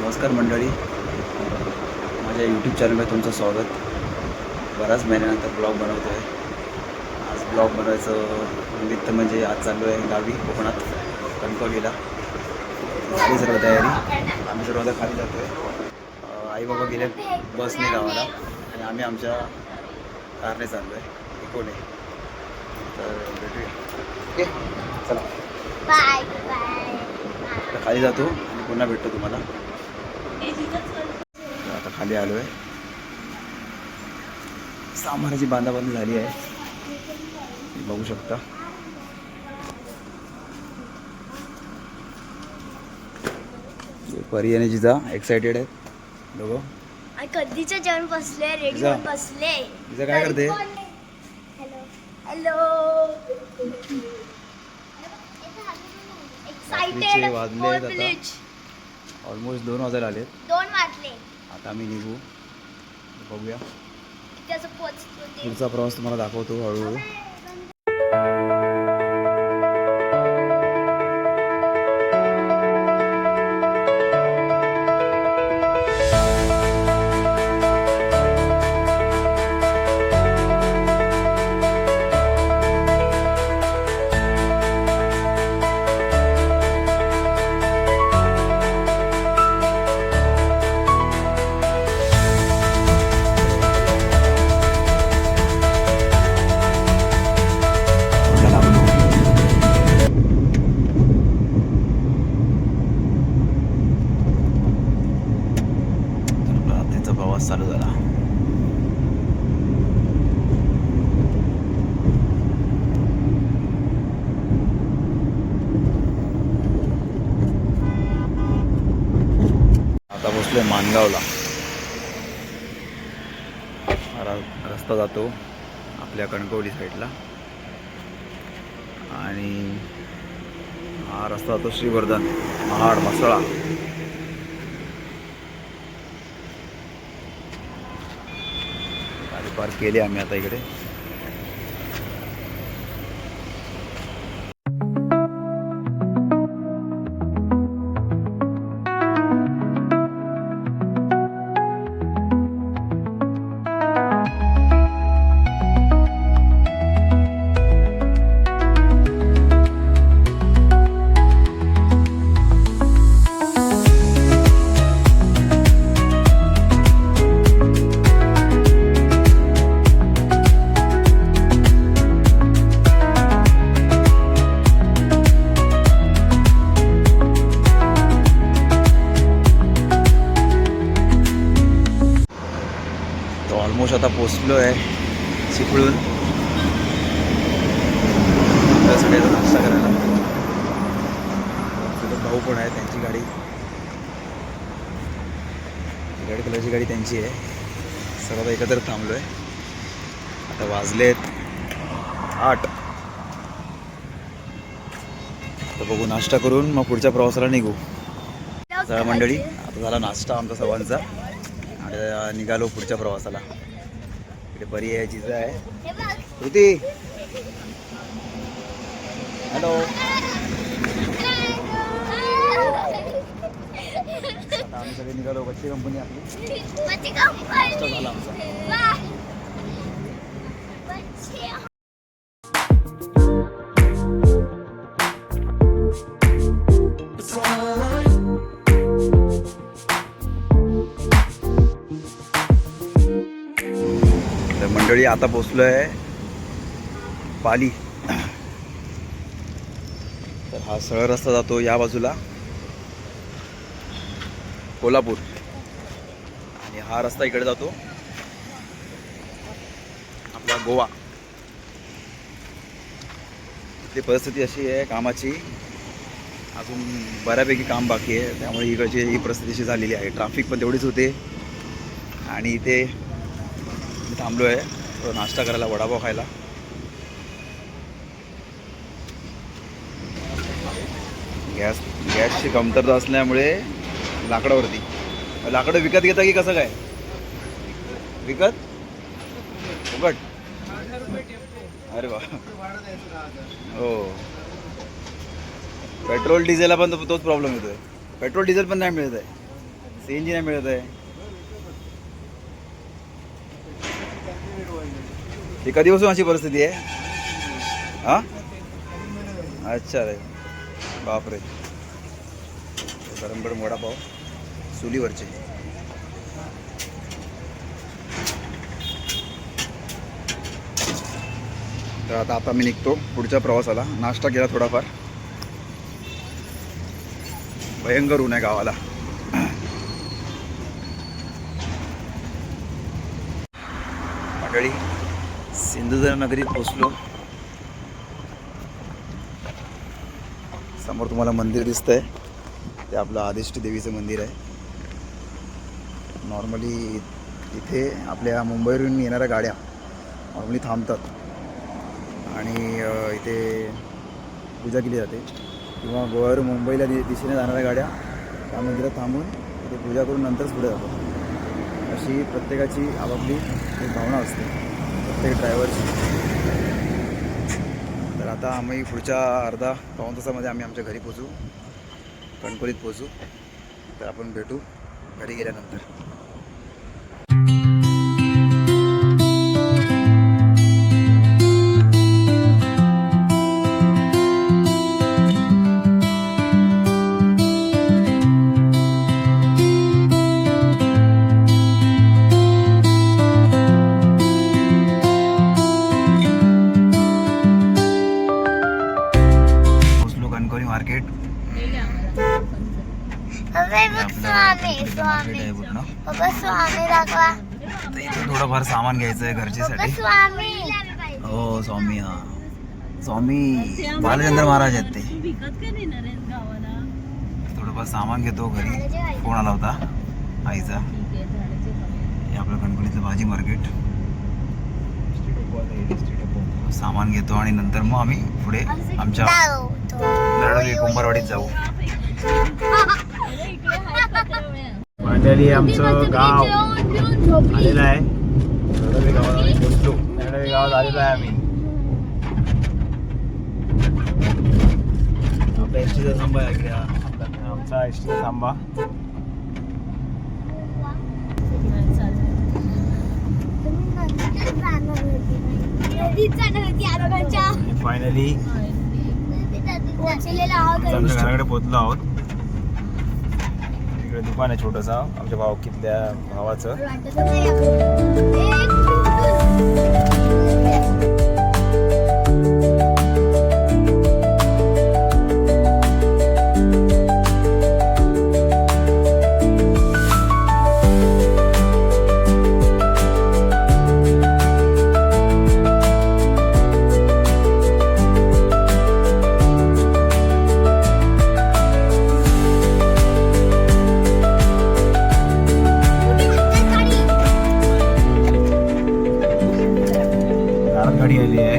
नमस्कार मंडळी, माझ्या यूट्यूब चॅनलमध्ये तुमचं स्वागत. बऱ्याच महिन्यानंतर ब्लॉग बनवतो आहे. आज ब्लॉग बनवायचं निमित्त म्हणजे आज चाललो आहे गावी कोकणात कणकवलीला. झाली सर्व तयारी, आम्ही सर्व आता खाली जातो आहे. आई बाबा गेले बसने गावाला आणि आम्ही आमच्या कारने चाललो आहे इकोने. तर भेटूया. ओके, चला बाय बाय. आता खाली जातो आणि पुन्हा भेटतो तुम्हाला. आता खाली आलो आहे. सामानाची बांधाबांधी झाली आहे, बघू शकता. परी आणि जिजा एक्साइटेड आहेत दोघं. कधीचं जेवण बसले, रेडी होऊन बसले. जिजा काय करते? हॅलो. रात्रीचे वाजले आहेत आता. एक्साइटेड. ऑलमोस्ट 2 वाजायला आलेत. 2 वाजले. आता आम्ही निघू, बघूया. त्याचं पोचतो ते. पुढचा प्रवास तुम्हाला दाखवतो हळूहळू. प्रवास चालू झाला. आता पोचलोय मानगावला. रस्ता जातो आपल्या कणकवली साईडला आणि हा रस्ता जातो श्रीवर्धन, महाड, मसळा. पार्क केले आम्ही आता इकडे. ऑलमोस्ट आता पोचलो आहे चिपळूण. सगळ्याचा नाश्ता करायला भाऊ पण आहे, त्यांची गाडी, रेड कलरची गाडी त्यांची आहे. सर्व एकत्र थांबलो आहे. आता वाजलेत 8. आता बघू, नाश्ता करून मग पुढच्या प्रवासाला निघू. चला मंडळी, आता झाला नाश्ता आमचा सर्वांचा आणि निघालो पुढच्या प्रवासाला. इकडे परी आहे, जिजा आहे, कृती. हॅलो. आता आम्ही सगळे निघालो. बच्ची कंपनी आपली. नाश्ता झाला आमचा. मंडळी आता पोचलो आहे पाली. तर हा सरळ रस्ता जातो या बाजूला कोल्हापूर आणि हा रस्ता इकडे जातो आपला गोवा. इथली परिस्थिती अशी आहे कामाची, अजून बऱ्यापैकी काम बाकी आहे, त्यामुळे इकडची ही परिस्थिती झालेली आहे. ट्रॅफिक पण तेवढीच होते. आणि इथे थांबलो आहे नाश्ता करायला, वडापाव खायला. गॅसची कमतरता असल्यामुळे लाकडं विकत घेता की कसं काय? विकत फुकट? अरे वा. हो, पेट्रोल डिझेलला पण तोच प्रॉब्लेम येतोय. पेट्रोल डिझेल पण नाही मिळत आहे. सीएनजी नाही मिळत आहे. ही कधीपासून अशी परिस्थिती आहे? हा अच्छा रे बापरे. गरम गरम वडापाव चुलीवरचे. तर आता मी निघतो पुढच्या प्रवासाला. नाश्ता केला थोडाफार. भयंकर ऊन आहे गावाला. मंडळी सिंधुदुर्ग नगरीत पोचलो. समोर तुम्हाला मंदिर दिसतंय ते आपलं आदिष्ट देवीचं मंदिर आहे. नॉर्मली इथे आपल्या मुंबईवरून येणाऱ्या गाड्या नॉर्मली थांबतात आणि इथे पूजा केली जाते. किंवा गोव्यावरून मुंबईला दिशेने जाणाऱ्या गाड्या त्या मंदिरात थांबून इथे पूजा करून नंतरच पुढे जातात. अशी प्रत्येकाची आपापली एक भावना असते प्रत्येक ड्रायव्हरची. तर आता आम्ही पुढच्या अर्धा पाऊण तासामध्ये आम्ही आमच्या घरी पोचू, कणकोलीत पोचू. तर आपण भेटू घरी गेल्यानंतर. मार्केट थोडंफार सामान घ्यायचं आहे घरचीसाठी. हो स्वामी. हा स्वामी बालचंद्र महाराज आहेत ते. थोडंफार सामान घेतो घरी. फोन आला होता आईचा. हे आपलं कणकोलीचं भाजी मार्केट. सामान घेतो आणि नंतर मग आम्ही पुढे आमच्या लढवली कुंभारवाडीत जाऊ. फायनली आमचं गाव आलेलं आहे. लढवली गावात आम्ही पोचलो. लढवली गावात आलेलो आहे आम्ही. आपला एसटीचा थांबा आहे इकडे. आमचा एसटीचा थांबा. फायनली आमच्या घराकडे पोचलो आहोत. इकडे दुकान आहे छोटंसं आमच्या भावकीतल्या भावाचं. गाडी आली आहे.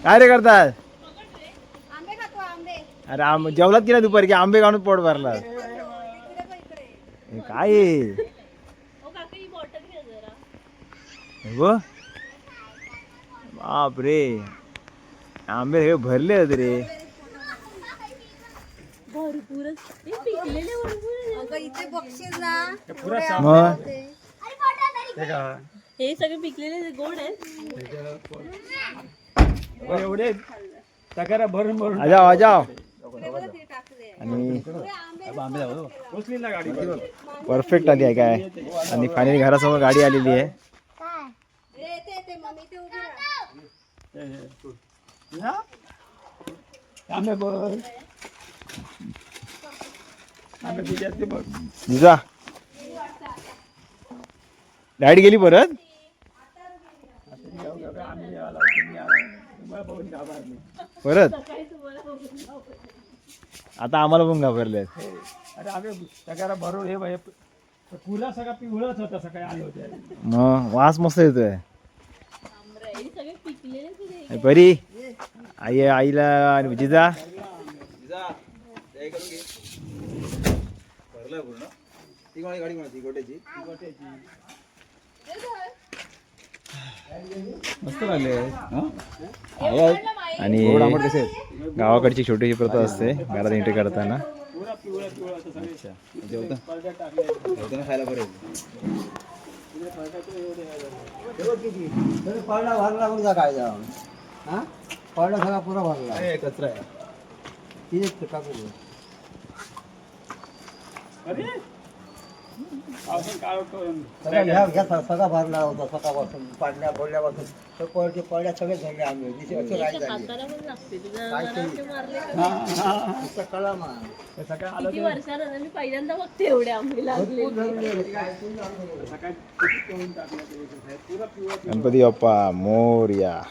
काय रे करतात? अरे जेवलात की नाही दुपारी? की आंबे काढून पोट भरला? काय बाप रे, आंबे हे भरले होते रे. हे सगळे पिकलेले गोड आहेत. एवढे तकारा भरून भरून जाओ. आणि परफेक्ट आली आहे काय. आणि फायनली घरासमोर गाडी आलेली आहे. जिजा लाईट गेली परत. परत आता आम्हाला पण घाबरले. अरे आम्ही तकारा भरून हे फुला सगळा पिवळाच होता. सकाळी आले होते. मग वास मस्त येतोय. पिकलेले सगळे. आणि परी आईला आणि जिजा भरलं पूर्ण ती कोणाची गाडी कोणाची गोट्याची मस्त लागले आणि गावाकडची छोटीशी प्रथा असते घरात एंट्री करताना. जेवताना खायला बरं पाळणा भरला म्हणून काय जाऊन हा पाळणा सगळा पुरा भरला कचरा आहे तिने टाकू सगळा घ्या सगळा भरला होता सकाळपासून पाडल्या बोलल्यापासून तर पळड्या सगळे झाले आम्ही दिसे असं राही झाली हाताला पण लागते तुझ्या काय जरा ते? असे मारले का? नुसतं कळा मा किती वर्षानंतर मी पहिल्यांदा बघते एवढे आंबे लागले. गणपती बाप्पा मोरया.